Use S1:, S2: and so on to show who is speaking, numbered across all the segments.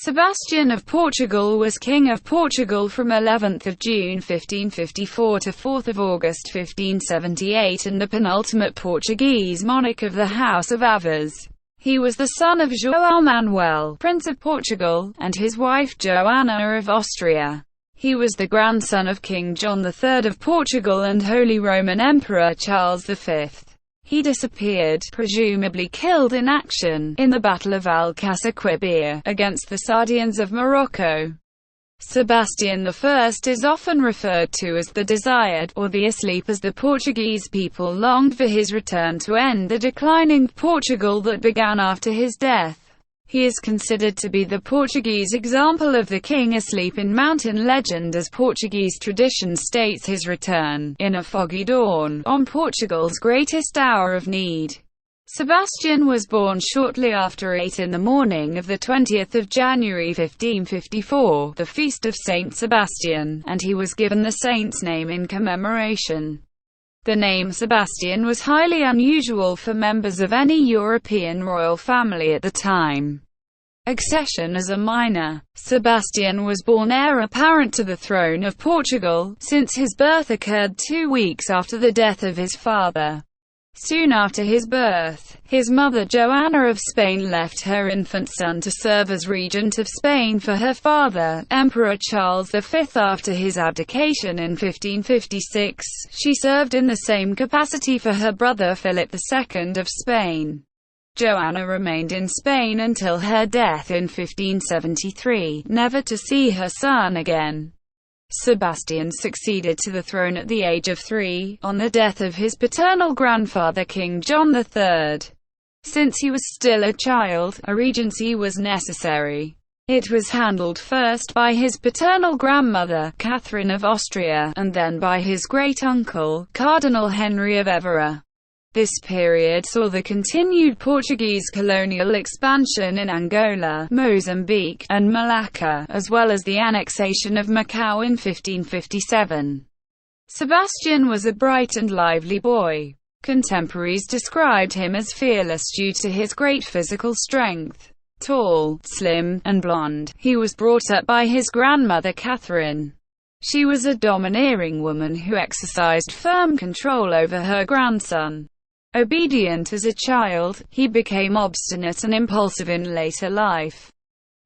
S1: Sebastian of Portugal was King of Portugal from 11th of June 1554 to 4th of August 1578 and the penultimate Portuguese monarch of the House of Avars. He was the son of João Manuel, Prince of Portugal, and his wife Joanna of Austria. He was the grandson of King John III of Portugal and Holy Roman Emperor Charles V. He disappeared, presumably killed in action, in the Battle of Alcácer against the Sardians of Morocco. Sebastian I is often referred to as the desired, or the asleep, as the Portuguese people longed for his return to end the declining Portugal that began after his death. He is considered to be the Portuguese example of the king asleep in mountain legend, as Portuguese tradition states his return, in a foggy dawn, on Portugal's greatest hour of need. Sebastian was born shortly after 8 in the morning of the 20th of January 1554, the feast of Saint Sebastian, and he was given the saint's name in commemoration. The name Sebastian was highly unusual for members of any European royal family at the time. Accession as a minor. Sebastian was born heir apparent to the throne of Portugal, since his birth occurred 2 weeks after the death of his father. Soon after his birth, his mother Joanna of Spain left her infant son to serve as regent of Spain for her father, Emperor Charles V. After his abdication in 1556, she served in the same capacity for her brother Philip II of Spain. Joanna remained in Spain until her death in 1573, never to see her son again. Sebastian succeeded to the throne at the age of 3, on the death of his paternal grandfather King John III. Since he was still a child, a regency was necessary. It was handled first by his paternal grandmother, Catherine of Austria, and then by his great-uncle, Cardinal Henry of Évora. This period saw the continued Portuguese colonial expansion in Angola, Mozambique, and Malacca, as well as the annexation of Macau in 1557. Sebastian was a bright and lively boy. Contemporaries described him as fearless due to his great physical strength. Tall, slim, and blonde, he was brought up by his grandmother Catherine. She was a domineering woman who exercised firm control over her grandson. Obedient as a child, he became obstinate and impulsive in later life.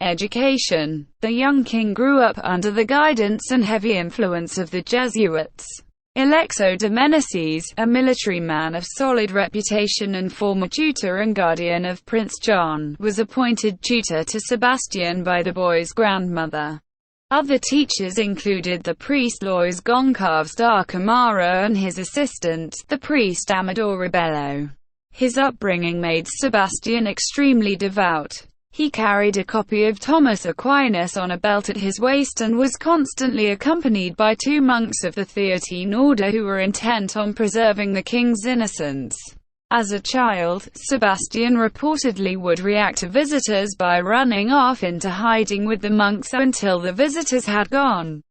S1: Education. The young king grew up under the guidance and heavy influence of the Jesuits. Alexo de Meneses, a military man of solid reputation and former tutor and guardian of Prince John, was appointed tutor to Sebastian by the boy's grandmother. Other teachers included the priest Luís Goncalves da Câmara and his assistant, the priest Amador Rebelo. His upbringing made Sebastian extremely devout. He carried a copy of Thomas Aquinas on a belt at his waist and was constantly accompanied by 2 monks of the Theatine order who were intent on preserving the king's innocence. As a child, Sebastian reportedly would react to visitors by running off into hiding with the monks until the visitors had gone.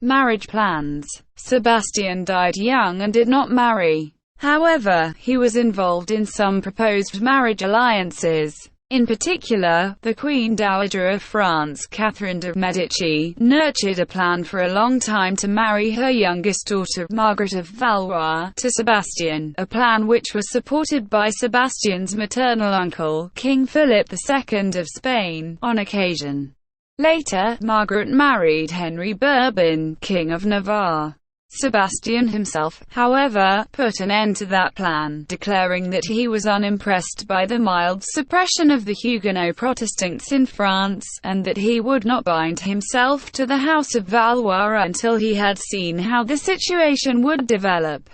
S1: Marriage plans. Sebastian died young and did not marry. However, he was involved in some proposed marriage alliances. In particular, the Queen Dowager of France, Catherine de' Medici, nurtured a plan for a long time to marry her youngest daughter, Margaret of Valois, to Sebastian, a plan which was supported by Sebastian's maternal uncle, King Philip II of Spain, on occasion. Later, Margaret married Henry Bourbon, King of Navarre. Sebastian himself, however, put an end to that plan, declaring that he was unimpressed by the mild suppression of the Huguenot Protestants in France, and that he would not bind himself to the House of Valois until he had seen how the situation would develop.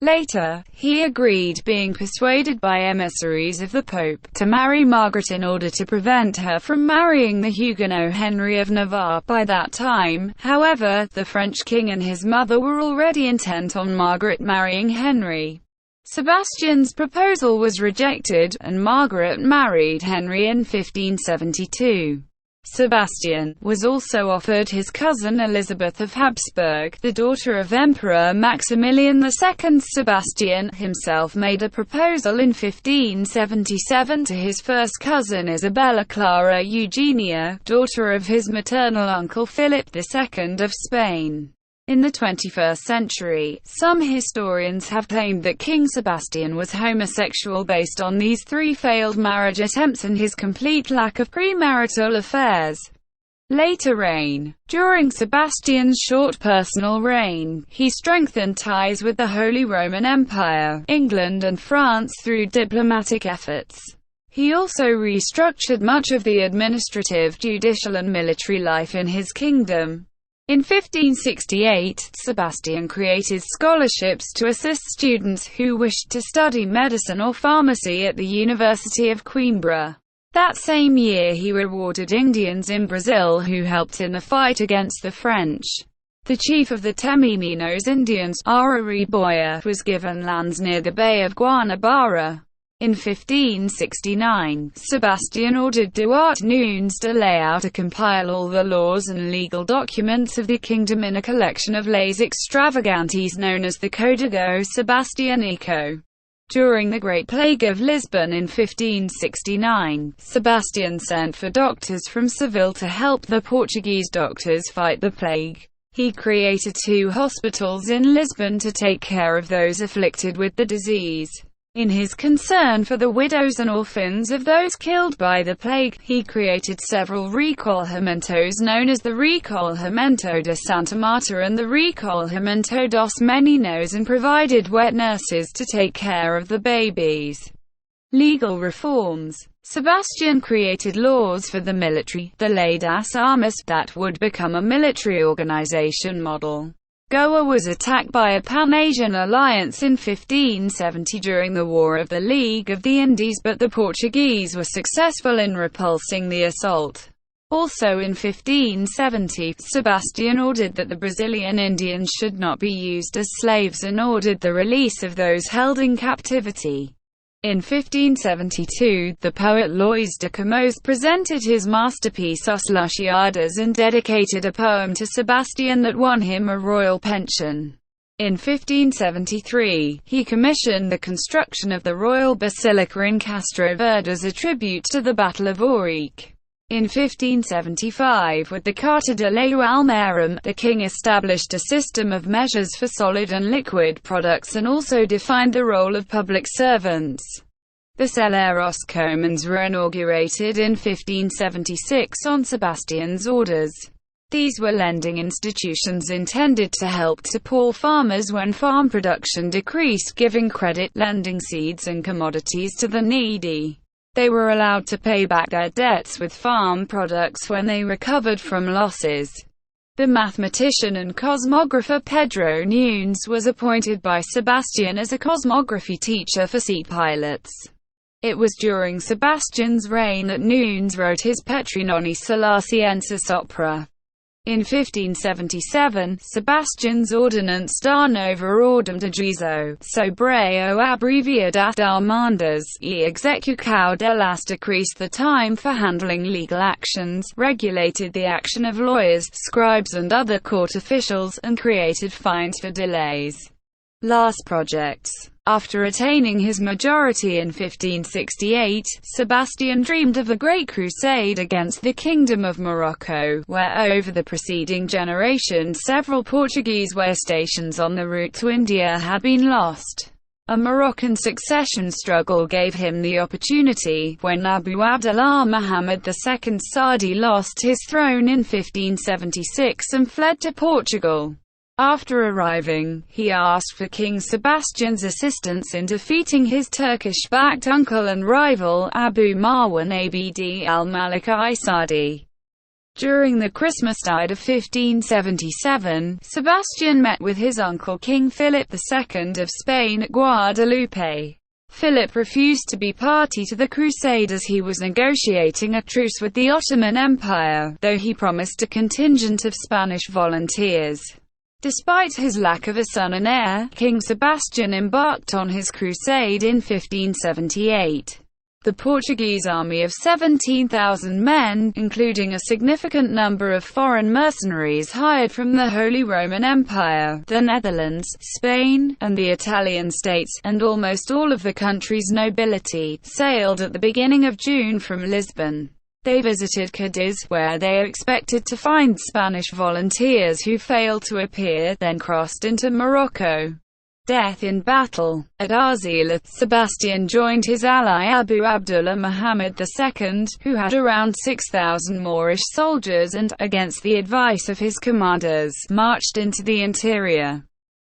S1: Later, he agreed, being persuaded by emissaries of the Pope, to marry Margaret in order to prevent her from marrying the Huguenot Henry of Navarre. By that time, however, the French king and his mother were already intent on Margaret marrying Henry. Sebastian's proposal was rejected, and Margaret married Henry in 1572. Sebastian was also offered his cousin Elizabeth of Habsburg, the daughter of Emperor Maximilian II. Sebastian himself made a proposal in 1577 to his first cousin Isabella Clara Eugenia, daughter of his maternal uncle Philip II of Spain. In the 21st century, some historians have claimed that King Sebastian was homosexual based on these three failed marriage attempts and his complete lack of premarital affairs. Later reign. During Sebastian's short personal reign, he strengthened ties with the Holy Roman Empire, England and France through diplomatic efforts. He also restructured much of the administrative, judicial and military life in his kingdom. In 1568, Sebastian created scholarships to assist students who wished to study medicine or pharmacy at the University of Coimbra. That same year he rewarded Indians in Brazil who helped in the fight against the French. The chief of the Temiminos Indians, Arariboya, was given lands near the Bay of Guanabara. In 1569, Sebastian ordered Duarte Nunes de Leão to compile all the laws and legal documents of the kingdom in a collection of leis extravagantes known as the Código Sebastianico. During the Great Plague of Lisbon in 1569, Sebastian sent for doctors from Seville to help the Portuguese doctors fight the plague. He created 2 hospitals in Lisbon to take care of those afflicted with the disease. In his concern for the widows and orphans of those killed by the plague, he created several recolhimientos known as the Recolhimento de Santa Marta and the Recolhimento dos Meninos and provided wet nurses to take care of the babies. Legal reforms. Sebastian created laws for the military, the Lei das Armas, that would become a military organization model. Goa was attacked by a Pan-Asian alliance in 1570 during the War of the League of the Indies, but the Portuguese were successful in repulsing the assault. Also in 1570, Sebastian ordered that the Brazilian Indians should not be used as slaves and ordered the release of those held in captivity. In 1572, the poet Luís de Camões presented his masterpiece Os Lusíadas and dedicated a poem to Sebastian that won him a royal pension. In 1573, he commissioned the construction of the Royal Basilica in Castro Verde as a tribute to the Battle of Ourique. In 1575, with the Carta de Lei Almerum, the king established a system of measures for solid and liquid products and also defined the role of public servants. The Celeros Comuns were inaugurated in 1576 on Sebastian's orders. These were lending institutions intended to help to poor farmers when farm production decreased, giving credit, lending seeds and commodities to the needy. They were allowed to pay back their debts with farm products when they recovered from losses. The mathematician and cosmographer Pedro Nunes was appointed by Sebastian as a cosmography teacher for sea pilots. It was during Sebastian's reign that Nunes wrote his Petrinoni Salasiensis opera. In 1577, Sebastian's Ordinance da Nova Ordem de Juízo, sobre o abrevio das demandas e execução delas decreased the time for handling legal actions, regulated the action of lawyers, scribes and other court officials, and created fines for delays. Last projects. After attaining his majority in 1568, Sebastian dreamed of a great crusade against the Kingdom of Morocco, where over the preceding generation several Portuguese way stations on the route to India had been lost. A Moroccan succession struggle gave him the opportunity, when Abu Abdallah Muhammad II Sa'di lost his throne in 1576 and fled to Portugal. After arriving, he asked for King Sebastian's assistance in defeating his Turkish-backed uncle and rival, Abu Marwan Abd al-Malik I-Sa'di. During the Christmastide of 1577, Sebastian met with his uncle King Philip II of Spain at Guadalupe. Philip refused to be party to the crusade as he was negotiating a truce with the Ottoman Empire, though he promised a contingent of Spanish volunteers. Despite his lack of a son and heir, King Sebastian embarked on his crusade in 1578. The Portuguese army of 17,000 men, including a significant number of foreign mercenaries hired from the Holy Roman Empire, the Netherlands, Spain, and the Italian states, and almost all of the country's nobility, sailed at the beginning of June from Lisbon. They visited Cadiz, where they expected to find Spanish volunteers who failed to appear, then crossed into Morocco. Death in battle. At Arzelia, Sebastian joined his ally Abu Abdullah Muhammad II, who had around 6,000 Moorish soldiers and, against the advice of his commanders, marched into the interior.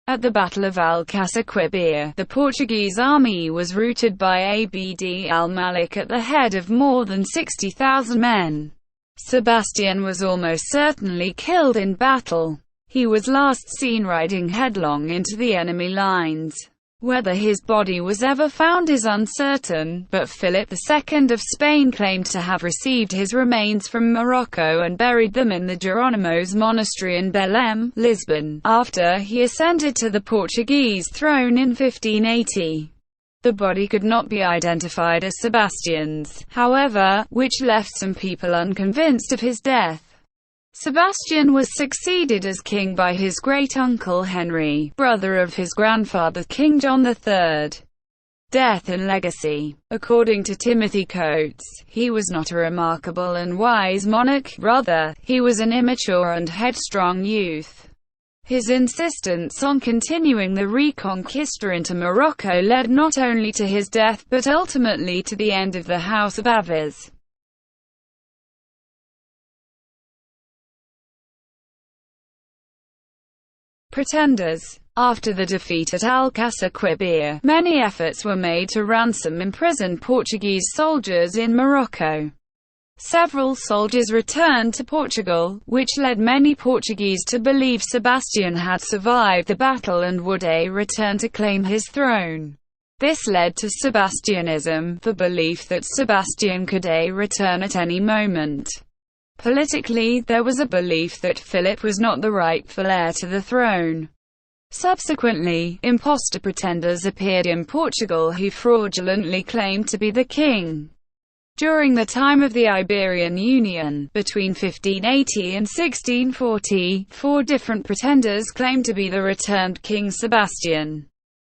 S1: At the Battle of Alcácer-Quibir, the Portuguese army was routed by Abd al-Malik at the head of more than 60,000 men. Sebastian was almost certainly killed in battle. He was last seen riding headlong into the enemy lines. Whether his body was ever found is uncertain, but Philip II of Spain claimed to have received his remains from Morocco and buried them in the Jerónimos monastery in Belém, Lisbon, after he ascended to the Portuguese throne in 1580. The body could not be identified as Sebastian's, however, which left some people unconvinced of his death. Sebastian was succeeded as king by his great-uncle Henry, brother of his grandfather King John III. Death and legacy. According to Timothy Coates, he was not a remarkable and wise monarch, rather, he was an immature and headstrong youth. His insistence on continuing the reconquista into Morocco led not only to his death but ultimately to the end of the House of Aviz. Pretenders. After the defeat at Alcácer-Quibir, many efforts were made to ransom imprisoned Portuguese soldiers in Morocco. Several soldiers returned to Portugal, which led many Portuguese to believe Sebastian had survived the battle and would return to claim his throne. This led to Sebastianism, the belief that Sebastian could return at any moment. Politically, there was a belief that Philip was not the rightful heir to the throne. Subsequently, imposter pretenders appeared in Portugal who fraudulently claimed to be the king. During the time of the Iberian Union, between 1580 and 1640, 4 different pretenders claimed to be the returned King Sebastian.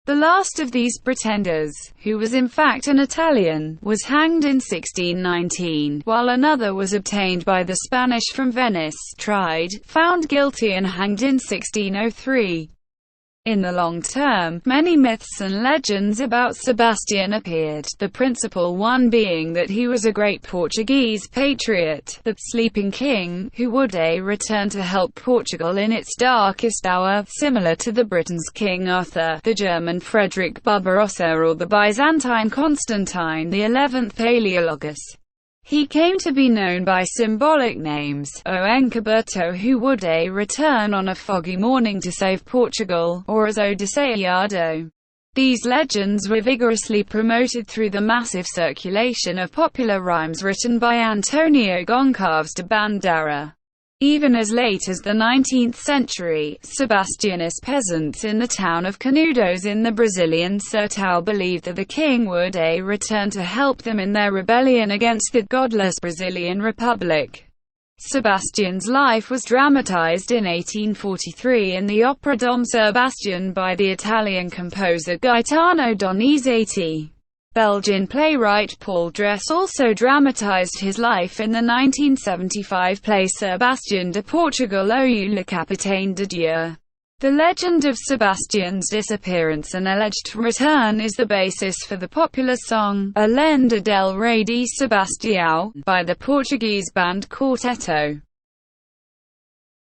S1: The last of these pretenders, who was in fact an Italian, was hanged in 1619, while another was obtained by the Spanish from Venice, tried, found guilty and hanged in 1603. In the long term, many myths and legends about Sebastian appeared, the principal one being that he was a great Portuguese patriot, the sleeping king, who would return to help Portugal in its darkest hour, similar to the Britain's King Arthur, the German Frederick Barbarossa or the Byzantine Constantine the 11th Palaeologus. He came to be known by symbolic names, O Encoberto, who would return on a foggy morning to save Portugal, or as O Deseado. These legends were vigorously promoted through the massive circulation of popular rhymes written by Antonio Goncalves de Bandeira. Even as late as the 19th century, Sebastianist peasants in the town of Canudos in the Brazilian Sertão believed that the king would return to help them in their rebellion against the godless Brazilian Republic. Sebastian's life was dramatized in 1843 in the opera Dom Sebastian by the Italian composer Gaetano Donizetti. Belgian playwright Paul Dress also dramatized his life in the 1975 play Sebastian de Portugal ou Le Capitaine de Dieu. The legend of Sebastian's disappearance and alleged return is the basis for the popular song, A Lenda del Rei de Sebastião, by the Portuguese band Quarteto.